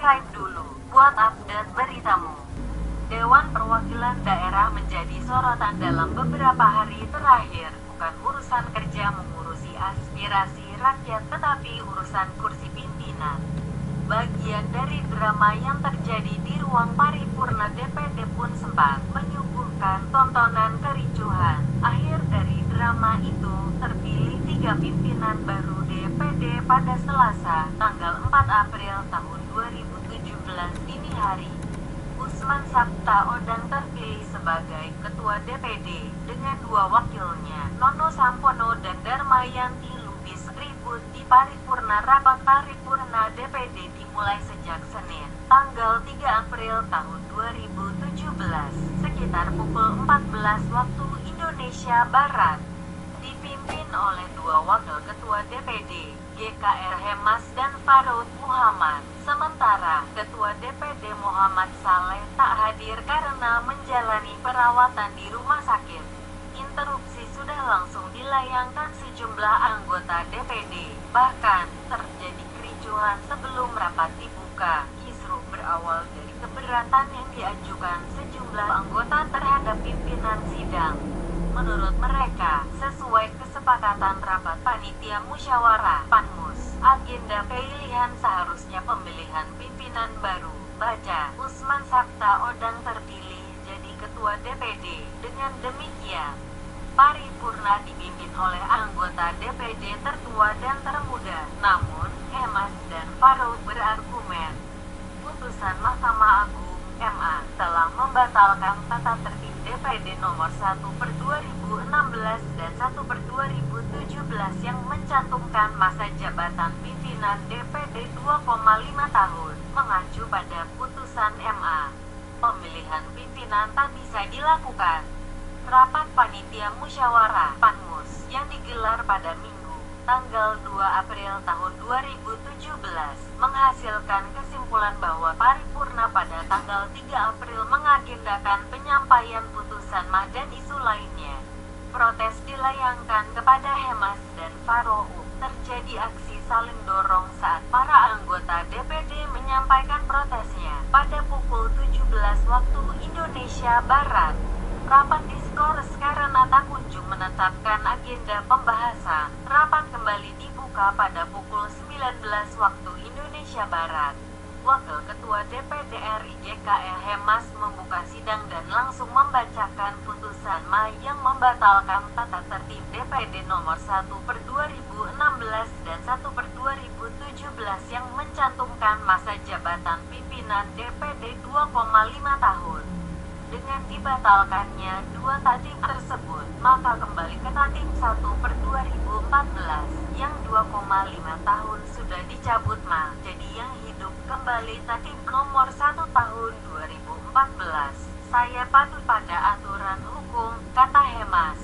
subscribe dulu buat update beritamu. Dewan Perwakilan Daerah menjadi sorotan dalam beberapa hari terakhir. Bukan urusan kerja mengurusi aspirasi rakyat, tetapi urusan kursi pimpinan. Bagian dari drama yang terjadi di ruang paripurna DPD pun sempat menyuguhkan tontonan kericuhan. Akhir dari drama itu, terpilih 3 pimpinan baru DPD pada Selasa, tanggal 4 April tahun 2017 dini hari. Usman Sabtaodang terpilih sebagai Ketua DPD, dengan 2 wakilnya, Nono Sampono dan Darmayanti Lubis. Ribut di paripurna. Rapat paripurna DPD dimulai sejak Senin, tanggal 3 April tahun 2017, sekitar pukul 14 waktu Indonesia Barat. Dipimpin oleh 2 wakil ketua DPD, GKR Hemas dan Farud Muhammad. Sementara, Ketua DPD Muhammad Saleh tak hadir karena menjalani perawatan di rumah sakit. Interupsi sudah langsung dilayangkan sejumlah anggota DPD. Bahkan, terjadi kericuhan sebelum rapat dibuka. Kisruh berawal dari keberatan yang diajukan sejumlah anggota terhadap pimpinan sidang. Menurut mereka, sesuai kesepakatan rapat panitia musyawarah Panmus, agenda pilihan seharusnya pemilihan pimpinan baru. Baca, Usman Sabtaodang terpilih jadi ketua DPD. Dengan demikian, paripurna dipimpin oleh anggota DPD tertua dan termuda. Namun, Hemas dan Farud berargumen, putusan Mahkamah Agung (MA) telah membatalkan tata tertib DPD nomor 1/2016 dan 1/2017 yang mencantumkan masa jabatan pimpinan DPD 2,5 tahun. Mengacu pada putusan MA, pemilihan pimpinan tak bisa dilakukan. Rapat panitia musyawarah Panmus yang digelar pada Minggu, tanggal 2 April tahun 2017, menghasilkan kesimpulan bahwa paripurna pada tanggal 3 April mengagendakan penyampaian putusan MA dan isu lainnya. Protes dilayangkan kepada Hemas dan Farou. Terjadi aksi saling dorong saat para anggota DPD menyampaikan protesnya pada pukul 17 waktu Indonesia Barat. Rapat diskors karena tak kunjung menetapkan agenda pembahasan. Rapat kembali dibuka pada pukul 19 waktu Indonesia Barat. Wakil Ketua DPD RI GKR Hemas membuka sidang dan langsung membacakan putusan MA yang membatalkan tata tertib DPD nomor 1/2016 dan 1/2017 yang mencantumkan masa jabatan pimpinan DPD 2,5 tahun. Dengan dibatalkannya 2 tatib tersebut, maka kembali ke tatib 1/2014 yang 2,5 tahun sudah dicabut MA. Jadi yang hidup kembali tatib nomor 1 tahun 2014. Saya patuh pada aturan hukum, kata Hemas.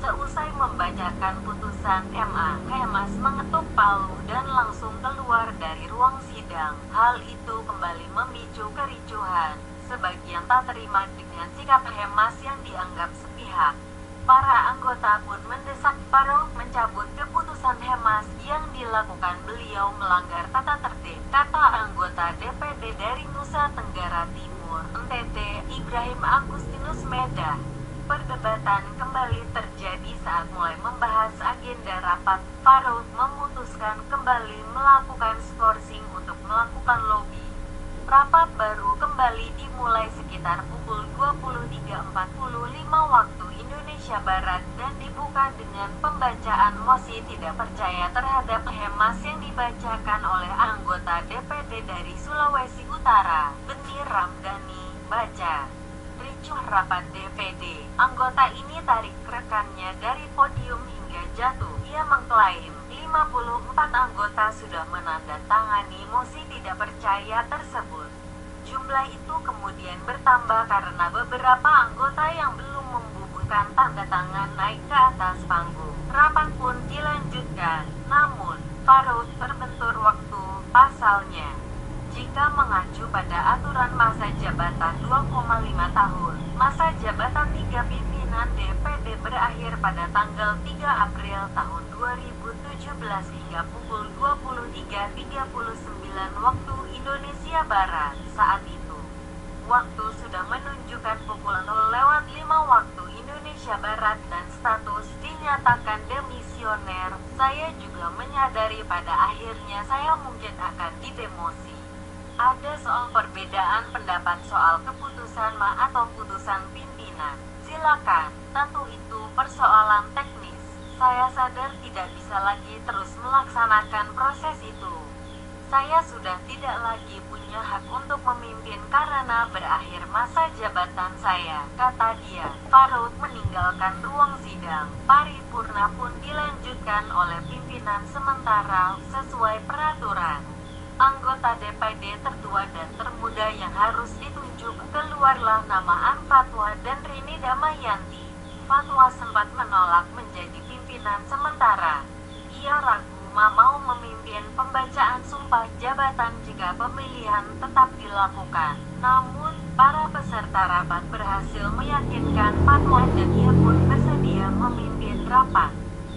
Seusai membacakan putusan MA, Hemas mengetuk palu dan langsung keluar dari ruang sidang. Hal itu kembali memicu kericuhan. Sebagian tak terima dengan sikap Hemas yang dianggap sepihak. Para anggota pun mendesak Farou mencabut keputusan Hemas yang dilakukan beliau melanggar tata tertib, kata anggota DPD dari Nusa Tenggara Timur, NTT, Ibrahim Agustinus Medah. Perdebatan kembali terjadi saat mulai membahas agenda rapat. Farou memutuskan kembali melakukan skorsing untuk melakukan lobby. Rapat baru kembali dimulai sekitar pukul 23.45 waktu Indonesia Barat dan dibuka dengan pembacaan mosi tidak percaya terhadap Hemas yang dibacakan oleh anggota DPD dari Sulawesi Utara, Beni Ramdhani. Baca, ricuh rapat DPD. Anggota ini tarik rekannya dari podium hingga jatuh. Ia mengklaim 54 anggota sudah menandatangani mosi tidak percaya tersebut. Jumlah itu kemudian bertambah karena beberapa anggota yang belum membubuhkan tanda tangan naik ke atas panggung. Rapat pun dilanjutkan, namun Farou terbentur waktu. Pasalnya, jika mengacu pada aturan masa jabatan 2,5 tahun, masa jabatan 3 pimpinan DPD berakhir pada tanggal 3 April tahun 2017 hingga pukul 23.39 waktu Indonesia Barat. Saat itu, waktu sudah menunjukkan pukul 0:05 waktu Indonesia Barat dan status dinyatakan demisioner. Saya juga menyadari pada akhirnya saya mungkin akan didemosi. Ada soal perbedaan pendapat soal keputusan atau putusan pimpinan. Silakan, tentu itu persoalan teknis. Saya sadar tidak bisa lagi terus melaksanakan proses itu. Saya sudah tidak lagi punya hak untuk memimpin karena berakhir masa jabatan saya, kata dia. Faruk meninggalkan ruang sidang. Paripurna pun dilanjutkan oleh pimpinan sementara sesuai peraturan. Anggota DPD tertua dan termuda yang harus ditunjuk keluarlah nama An Fatwa dan Rini Damayanti. Fatwa sempat menolak menjadi pimpinan sementara. Ia ragu mau memimpin pembacaan sumpah jabatan jika pemilihan tetap dilakukan. Namun, para peserta rapat berhasil meyakinkan Fatwa dan ia pun bersedia memimpin rapat.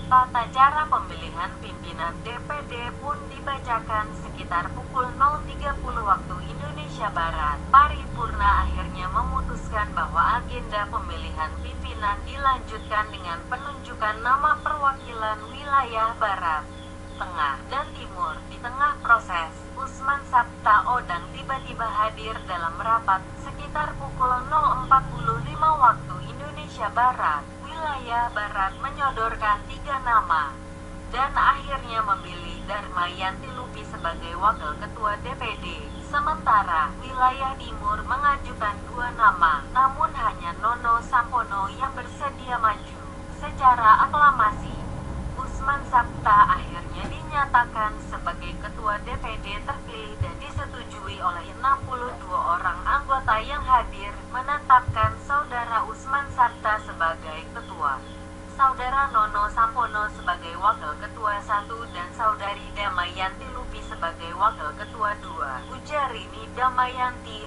Tata cara pemilihan pimpinan DPD pun dibacakan sekitar pukul 0:30 waktu Indonesia Barat. Paripurna akhirnya memutuskan bahwa agenda pemilihan pimpinan dilanjutkan dengan penunjukan nama perwakilan wilayah Barat, Tengah, dan Timur. Di tengah proses, Usman Sabta Odang tiba-tiba hadir dalam rapat sekitar pukul 0:45 waktu Indonesia Barat. Wilayah Barat menyodorkan 3 nama dan akhirnya memilih Darmayanti Lupi sebagai wakil ketua DPD. Sementara wilayah Timur mengajukan 2 nama, namun hanya Nono Sampono yang bersedia maju. Secara aklamasi, Usman Sabta akhirnya dinyatakan sebagai ketua DPD terpilih dan disetujui oleh 62 orang anggota yang hadir, menetapkan saudara Usman Sabta sebagai ketua, saudara Nono Sampono sebagai wakil ketua 1 dan saudari Damayanti Lupi sebagai wakil ketua 2. Ujar Rini Damayanti,